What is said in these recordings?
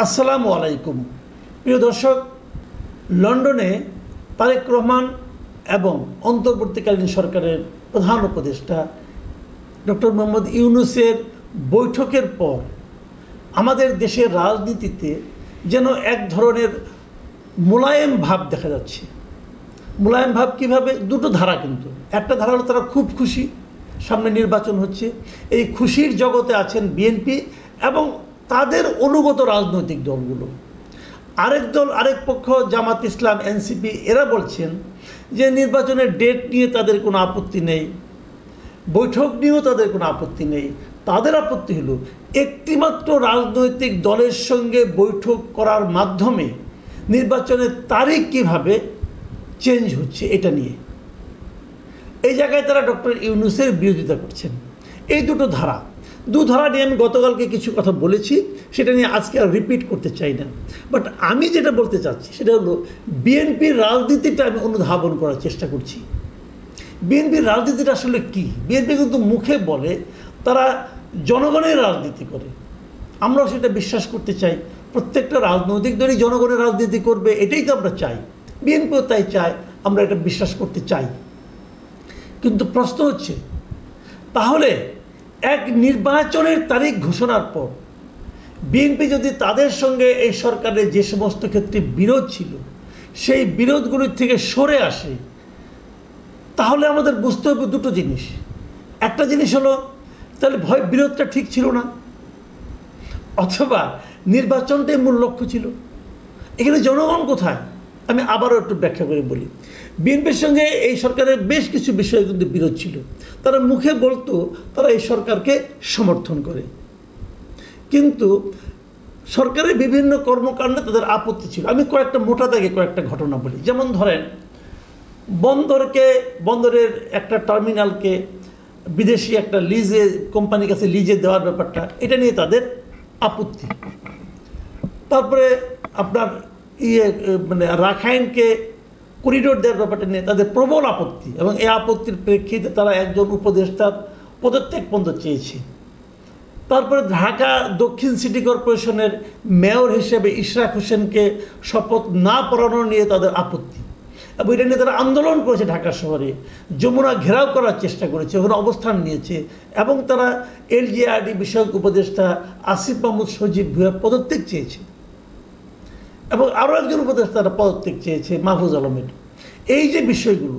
আসসালামু আলাইকুম প্রিয় দর্শক, লন্ডনে তারেক রহমান এবং অন্তর্বর্তীকালীন সরকারের প্রধান উপদেষ্টা ডক্টর মোহাম্মদ ইউনূসের বৈঠকের পর আমাদের দেশের রাজনীতিতে যেন এক ধরনের মোলায়েম ভাব দেখা যাচ্ছে। মোলায়েম ভাব কীভাবে? দুটো ধারা, কিন্তু একটা ধারা হলো তারা খুব খুশি, সামনে নির্বাচন হচ্ছে। এই খুশির জগতে আছেন বিএনপি এবং তাদের অনুগত রাজনৈতিক দলগুলো। আরেক দল, আরেক পক্ষ জামাত ইসলাম, এনসিপি, এরা বলছেন যে নির্বাচনের ডেট নিয়ে তাদের কোনো আপত্তি নেই, বৈঠক নিয়েও তাদের কোনো আপত্তি নেই। তাদের আপত্তি হলো একটিমাত্র রাজনৈতিক দলের সঙ্গে বৈঠক করার মাধ্যমে নির্বাচনের তারিখ কীভাবে চেঞ্জ হচ্ছে এটা নিয়ে। এই জায়গায় তারা ডক্টর ইউনূসের বিরোধিতা করছেন। এই দুটো ধারা, দু ধারা নিয়ে আমি গতকালকে কিছু কথা বলেছি, সেটা নিয়ে আজকে আর রিপিট করতে চাই না। বাট আমি যেটা বলতে চাচ্ছি সেটা হলো বিএনপির রাজনীতিটা আমি অনুধাবন করার চেষ্টা করছি। বিএনপির রাজনীতিটা আসলে কি? বিএনপি কিন্তু মুখে বলে তারা জনগণের রাজনীতি করে, আমরাও সেটা বিশ্বাস করতে চাই। প্রত্যেকটা রাজনৈতিক দলই জনগণের রাজনীতি করবে, এটাই তো আমরা চাই। বিএনপিও তাই চায়, আমরা এটা বিশ্বাস করতে চাই। কিন্তু প্রশ্ন হচ্ছে, তাহলে এক নির্বাচনের তারিখ ঘোষণার পর বিএনপি যদি তাদের সঙ্গে এই সরকারের যে সমস্ত ক্ষেত্রে বিরোধ ছিল সেই বিরোধগুলির থেকে সরে আসে, তাহলে আমাদের বুঝতে হবে দুটো জিনিস। একটা জিনিস হলো তাহলে বিরোধটা ঠিক ছিল না, অথবা নির্বাচনটাই মূল লক্ষ্য ছিল। এখানে জনগণ কোথায়? আমি আবারও একটু ব্যাখ্যা করে বলি। বিএনপির সঙ্গে এই সরকারের বেশ কিছু বিষয়ে কিন্তু বিরোধ ছিল। তারা মুখে বলতো তারা এই সরকারকে সমর্থন করে, কিন্তু সরকারের বিভিন্ন কর্মকাণ্ডে তাদের আপত্তি ছিল। আমি কয়েকটা মোটা দাগে কয়েকটা ঘটনা বলি। যেমন ধরেন, বন্দরের একটা টার্মিনালকে বিদেশি একটা লিজে কোম্পানির কাছে লিজে দেওয়ার ব্যাপারটা, এটা নিয়ে তাদের আপত্তি। তারপরে আপনার রাখাইনকে করিডোর দেওয়ার ব্যাপারটা নিয়ে তাদের প্রবল আপত্তি, এবং এই আপত্তির প্রেক্ষিতে তারা একজন উপদেষ্টার পদত্যাগ পর্যন্ত চেয়েছে। তারপরে ঢাকা দক্ষিণ সিটি কর্পোরেশনের মেয়র হিসেবে ইশরাক হোসেনকে শপথ না পড়ানো নিয়ে তাদের আপত্তি, এবং এটা নিয়ে তারা আন্দোলন করেছে। ঢাকা শহরে যমুনা ঘেরাও করার চেষ্টা করেছে, ওখানে অবস্থান নিয়েছে, এবং তারা এলজিআরডি বিষয়ক উপদেষ্টা আসিফ মাহমুদ সজীব ভূঁইয়ার পদত্যাগ চেয়েছে, এবং আরও একজন উপদেষ্টা তারা পদত্যাগ চেয়েছে, মাহফুজ আলমের। এই যে বিষয়গুলো,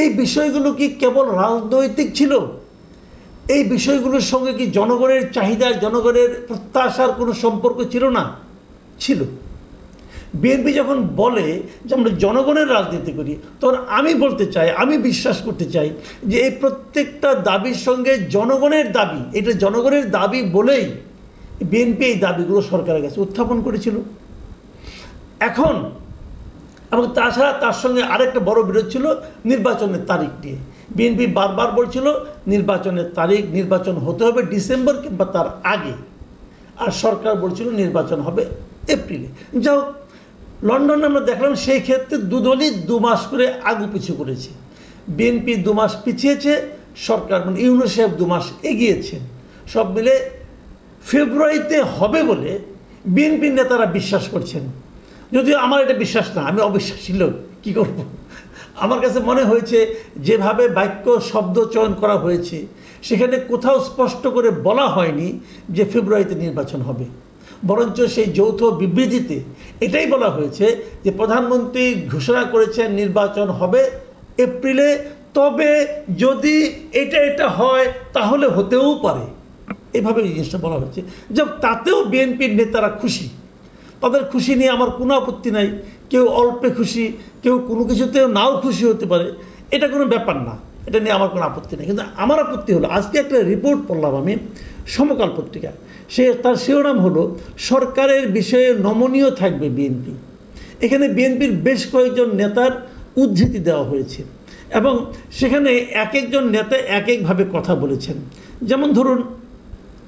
এই বিষয়গুলো কি কেবল রাজনৈতিক ছিল? এই বিষয়গুলোর সঙ্গে কি জনগণের চাহিদা, জনগণের প্রত্যাশার কোনো সম্পর্ক ছিল না? ছিল। বিএনপি যখন বলে যে আমরা জনগণের রাজনীতি করি, তখন আমি বলতে চাই, আমি বিশ্বাস করতে চাই যে এই প্রত্যেকটা দাবির সঙ্গে জনগণের দাবি, এটা জনগণের দাবি বলেই বিএনপি এই দাবিগুলো সরকারের কাছে উত্থাপন করেছিল। এখন এবং তাছাড়া তার সঙ্গে আরেকটা বড় বিরোধ ছিল নির্বাচনের তারিখ নিয়ে। বিএনপি বারবার বলছিল নির্বাচনের তারিখ, নির্বাচন হতে হবে ডিসেম্বর কিংবা তার আগে, আর সরকার বলছিল নির্বাচন হবে এপ্রিলে। যাও, লন্ডনে আমরা দেখলাম সেই ক্ষেত্রে দুদলই 2 মাস করে আগু পিছু করেছে। বিএনপি 2 মাস পিছিয়েছে, সরকার ইউনূস সাহেব 2 মাস এগিয়েছেন। সব মিলে ফেব্রুয়ারিতে হবে বলে বিএনপির নেতারা বিশ্বাস করছেন। যদিও আমার এটা বিশ্বাস না, আমি অবিশ্বাসী লোক, কী করব। আমার কাছে মনে হয়েছে যেভাবে বাক্য শব্দ চয়ন করা হয়েছে সেখানে কোথাও স্পষ্ট করে বলা হয়নি যে ফেব্রুয়ারিতে নির্বাচন হবে, বরঞ্চ সেই যৌথ বিবৃতিতে এটাই বলা হয়েছে যে প্রধানমন্ত্রী ঘোষণা করেছেন নির্বাচন হবে এপ্রিলে, তবে যদি এটা হয় তাহলে হতেও পারে, এইভাবে জিনিসটা বলা হয়েছে। যে তাতেও বিএনপির নেতারা খুশি, তাদের খুশি নিয়ে আমার কোনো আপত্তি নাই। কেউ অল্পে খুশি, কেউ কোনো কিছুতেও নাও খুশি হতে পারে, এটা কোনো ব্যাপার না, এটা নিয়ে আমার কোনো আপত্তি নেই। কিন্তু আমার আপত্তি হলো, আজকে একটা রিপোর্ট পড়লাম আমি সমকাল পত্রিকা, তার শিরোনাম হলো সরকারের বিষয়ে নমনীয় থাকবে বিএনপি। এখানে বিএনপির বেশ কয়েকজন নেতার উদ্ধৃতি দেওয়া হয়েছে, এবং সেখানে এক একজন নেতা এক একভাবে কথা বলেছেন। যেমন ধরুন,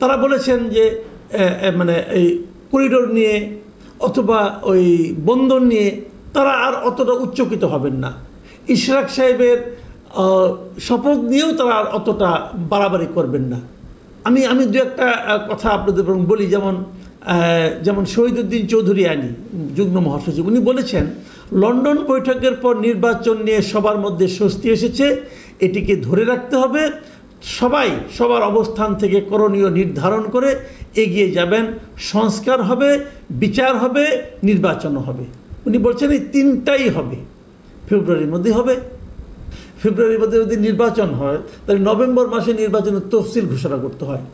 তারা বলেছেন যে এই করিডোর নিয়ে অথবা ওই বন্দর নিয়ে তারা আর অতটা উচ্চকিত হবেন না। ইশরাক সাহেবের শপথ নিয়েও তারা আর অতটা বাড়াবাড়ি করবেন না। আমি দু একটা কথা আপনাদের বলি। যেমন যেমন শহীদুদ্দিন চৌধুরী আলী যুগ্ম মহাসচিব, উনি বলেছেন লন্ডন বৈঠকের পর নির্বাচন নিয়ে সবার মধ্যে স্বস্তি এসেছে, এটিকে ধরে রাখতে হবে, সবাই সবার অবস্থান থেকে করণীয় নির্ধারণ করে এগিয়ে যাবেন, সংস্কার হবে, বিচার হবে, নির্বাচনও হবে। উনি বলছেন এই তিনটাই হবে, ফেব্রুয়ারির মধ্যে হবে। ফেব্রুয়ারির মধ্যে যদি নির্বাচন হয় তাহলে নভেম্বর মাসে নির্বাচনের তফসিল ঘোষণা করতে হয়।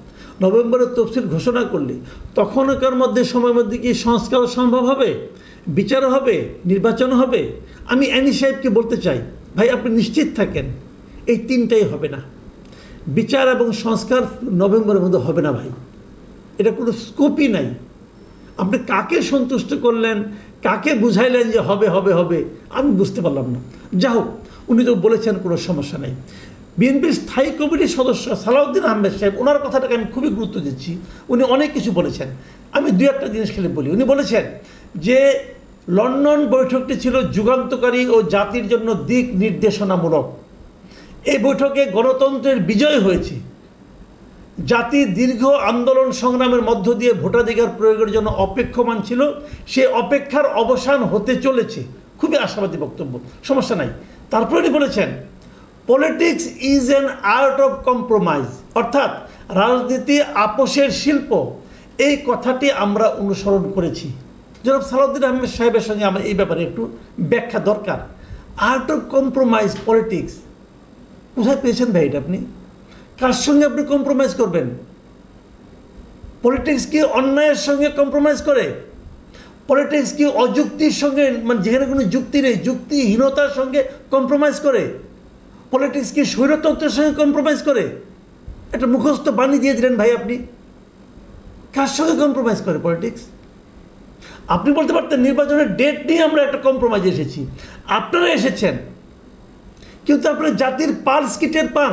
নভেম্বরের তফসিল ঘোষণা করলে তখনকার মধ্যে সময়ের মধ্যে কি সংস্কার সম্ভব হবে, বিচার হবে, নির্বাচন হবে। আমি অ্যানি সাহেবকে বলতে চাই, ভাই আপনি নিশ্চিত থাকেন এই তিনটাই হবে না। বিচার এবং সংস্কার নভেম্বরের মধ্যে হবে না ভাই, এটা কোনো স্কোপই নাই। আপনি কাকে সন্তুষ্ট করলেন, কাকে বুঝাইলেন যে হবে হবে হবে, আমি বুঝতে পারলাম না। যা হোক, উনি তো বলেছেন কোনো সমস্যা নেই। বিএনপির স্থায়ী কমিটির সদস্য সালাউদ্দিন আহমেদ সাহেব, ওনার কথাটাকে আমি খুবই গুরুত্ব দিচ্ছি। উনি অনেক কিছু বলেছেন, আমি দু একটা জিনিস খালি বলি। উনি বলেছেন যে লন্ডন বৈঠকটি ছিল যুগান্তকারী ও জাতির জন্য দিক নির্দেশনামূলক। এই বৈঠকে গণতন্ত্রের বিজয় হয়েছে। জাতি দীর্ঘ আন্দোলন সংগ্রামের মধ্য দিয়ে ভোটাধিকার প্রয়োগের জন্য অপেক্ষমান ছিল, সে অপেক্ষার অবসান হতে চলেছে। খুবই আশাবাদী বক্তব্য, সমস্যা নাই। তারপরে বলেছেন politics is an art of compromise, অর্থাৎ রাজনীতি আপোষের শিল্প। এই কথাটি আমরা অনুসরণ করেছি। জনাব সালাউদ্দিন আহমেদ সাহেবের সঙ্গে আমার এই ব্যাপারে একটু ব্যাখ্যা দরকার। আর্ট অফ কম্প্রোমাইজ, পলিটিক্স কোথায় পেয়েছেন ভাই এটা? আপনি কার সঙ্গে আপনি কম্প্রোমাইজ করবেন? পলিটিক্স কি অন্যায়ের সঙ্গে কম্প্রোমাইজ করে? পলিটিক্স কি অযুক্তির সঙ্গে, মানে যেখানে কোনো যুক্তি নেই, যুক্তিহীনতার সঙ্গে কম্প্রোমাইজ করে? পলিটিক্স কি স্বৈরতন্ত্রের সঙ্গে কম্প্রোমাইজ করে? একটা মুখস্থ বাণী দিয়ে দিলেন ভাই আপনি। কার সঙ্গে কম্প্রোমাইজ করে পলিটিক্স? আপনি বলতে পারতেন নির্বাচনের ডেট নিয়ে আমরা একটা কম্প্রোমাইজ এসেছি। আপনারা এসেছেন, কিন্তু আপনারা জাতির পালস কি টের পান?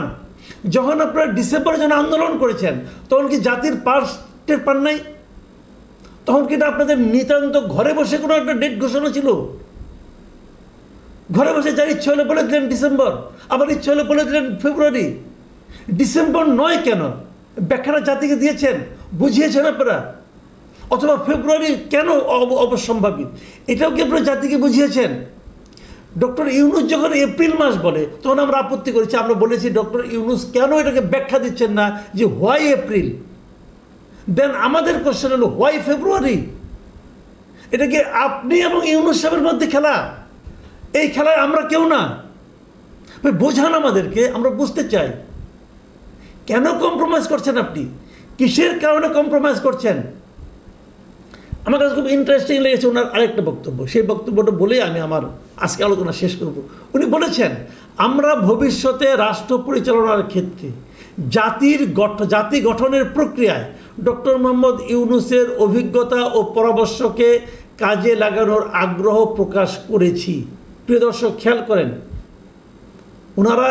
যখন আপনারা ডিসেম্বরে যখন আন্দোলন করেছেন তখন কি জাতির পালস টের পান নাই? তখন কি আপনাদের নিতান্ত ঘরে বসে কোনো একটা ডেট ঘোষণা ছিল? ঘরে বসে যার ইচ্ছে হলে বলে দিলেন ডিসেম্বর, আবার ইচ্ছে হলে বলে দিলেন ফেব্রুয়ারি। ডিসেম্বর নয় কেন? ব্যাখ্যাটা জাতিকে দিয়েছেন, বুঝিয়েছেন আপনারা। অথবা ফেব্রুয়ারি কেন অবশ্যম্ভাবী, এটাও কি আপনারা জাতিকে বুঝিয়েছেন? ডক্টর ইউনুস যখন এপ্রিল মাস বলে তখন আমরা আপত্তি করেছি। আমরা বলেছি ডক্টর ইউনুস কেন এটাকে ব্যাখ্যা দিচ্ছেন না যে হোয়াই এপ্রিল। দেন আমাদের কোশ্চেন হলো হোয়াই ফেব্রুয়ারি। এটা কি আপনি এবং ইউনুস সাহেবের মধ্যে খেলা? এই খেলায় আমরা কেউ না। বোঝান আমাদেরকে, আমরা বুঝতে চাই কেন কম্প্রোমাইজ করছেন আপনি, কিসের কারণে কম্প্রোমাইজ করছেন। আমার কাছে খুব ইন্টারেস্টিং লেগেছে ওনার আরেকটা বক্তব্য। সেই বক্তব্যটা বলেই আমি আমার আজকে আলোচনা শেষ করব। উনি বলেছেন আমরা ভবিষ্যতে রাষ্ট্র পরিচালনার ক্ষেত্রে জাতি গঠনের প্রক্রিয়ায় ডক্টর মোহাম্মদ ইউনূসের অভিজ্ঞতা ও পরামর্শকে কাজে লাগানোর আগ্রহ প্রকাশ করেছি। প্রিয় দর্শক, খেয়াল করেন, ওনারা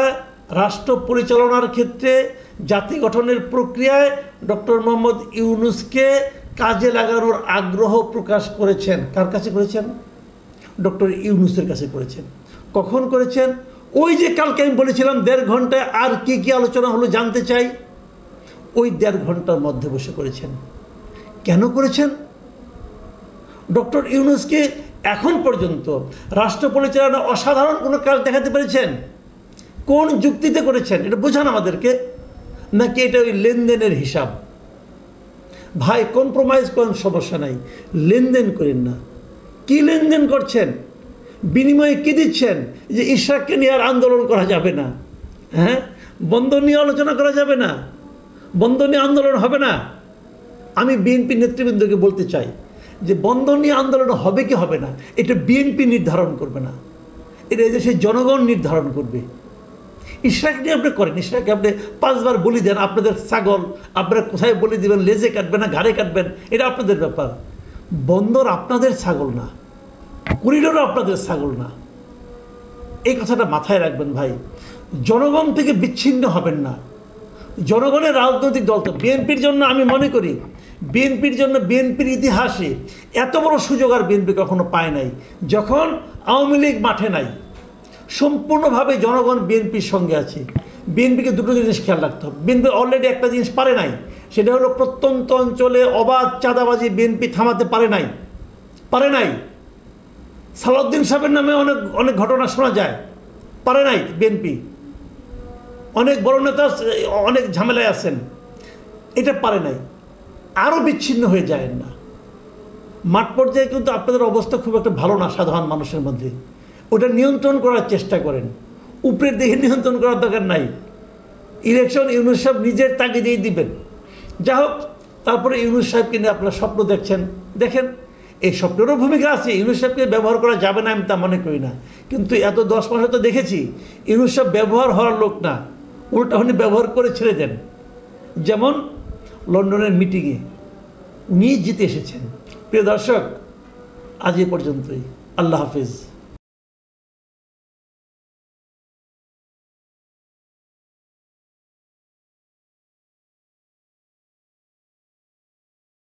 রাষ্ট্র পরিচালনার ক্ষেত্রে জাতি গঠনের প্রক্রিয়ায় ডক্টর মোহাম্মদ ইউনূসকে কাজে লাগানোর আগ্রহ প্রকাশ করেছেন। কার কাছে করেছেন? ডক্টর ইউনূসের কাছে করেছেন। কখন করেছেন? ওই যে কালকে আমি বলেছিলাম 1.5 ঘন্টায় আর কি কি আলোচনা হলো জানতে চাই, ওই 1.5 ঘন্টার মধ্যে বসে করেছেন। কেন করেছেন? ডক্টর ইউনূসকে এখন পর্যন্ত রাষ্ট্র পরিচালনা অসাধারণ কোনো কাজ দেখাতে পেরেছেন? কোন যুক্তিতে করেছেন এটা বোঝান আমাদেরকে। নাকি এটা ওই লেনদেনের হিসাব? ভাই কম্প্রোমাইজ করেন, সমস্যা নাই, লেনদেন করেন না। কি লেনদেন করছেন? বিনিময়ে কি দিচ্ছেন? যে ইশরাককে নিয়ে আর আন্দোলন করা যাবে না, হ্যাঁ, বন্দর নিয়ে আলোচনা করা যাবে না, বন্দর নিয়ে আন্দোলন হবে না। আমি বিএনপি নেতৃবৃন্দকে বলতে চাই যে বন্দর নিয়ে আন্দোলন হবে কি হবে না এটা বিএনপি নির্ধারণ করবে না, এটা এদেশের জনগণ নির্ধারণ করবে। ইশরাক নিয়ে আপনি করেন, ইশরাককে আপনি 5 বার বলি দেন, আপনাদের ছাগল, আপনারা কোথায় বলি দেবেন, লেজে কাটবেন না ঘাড়ে কাটবেন, এটা আপনাদের ব্যাপার। বন্দর আপনাদের ছাগল না, করিডোরও আপনাদের ছাগল না। এই কথাটা মাথায় রাখবেন ভাই। জনগণ থেকে বিচ্ছিন্ন হবেন না। জনগণের রাজনৈতিক দল তো বিএনপির জন্য আমি মনে করি বিএনপির ইতিহাসে এত বড় সুযোগ আর বিএনপি কখনো পায় নাই। যখন আওয়ামী লীগ মাঠে নাই, সম্পূর্ণভাবে জনগণ বিএনপির সঙ্গে আছে। বিএনপিকে দুটো জিনিস খেয়াল রাখতে হবে। বিএনপি অলরেডি একটা জিনিস পারে নাই, সেটা হলো প্রত্যন্ত অঞ্চলে অবাধ চাঁদাবাজি বিএনপি থামাতে পারে নাই। সালাউদ্দিন সাহেবের নামে অনেক অনেক ঘটনা শোনা যায়, পারে নাই বিএনপি। অনেক বড় নেতা অনেক ঝামেলায় আছেন, এটা পারে নাই। আরও বিচ্ছিন্ন হয়ে যায় না। মাঠ পর্যায়ে কিন্তু আপনাদের অবস্থা খুব একটা ভালো না সাধারণ মানুষের মধ্যে। ওটা নিয়ন্ত্রণ করার চেষ্টা করেন, উপরের দিকে নিয়ন্ত্রণ করার দরকার নাই। ইলেকশন ইউনূস সাহেব নিজের তাগিদেই দিবেন। যা হোক, তারপরে ইউনূস সাহেবকে নিয়ে আপনারা স্বপ্ন দেখেন, এই স্বপ্নেরও ভূমিকা আছে। ইউনূস সাহেবকে ব্যবহার করা যাবে না আমি তা মনে করি না, কিন্তু এত 10 মাসে তো দেখেছি ইউনূস সাহেব ব্যবহার হওয়ার লোক না, উল্টা উনি ব্যবহার করে ছেড়ে দেন। যেমন লন্ডনের মিটিংয়ে উনি জিতে এসেছেন। প্রিয় দর্শক, আজ এ পর্যন্তই। আল্লাহ হাফিজ।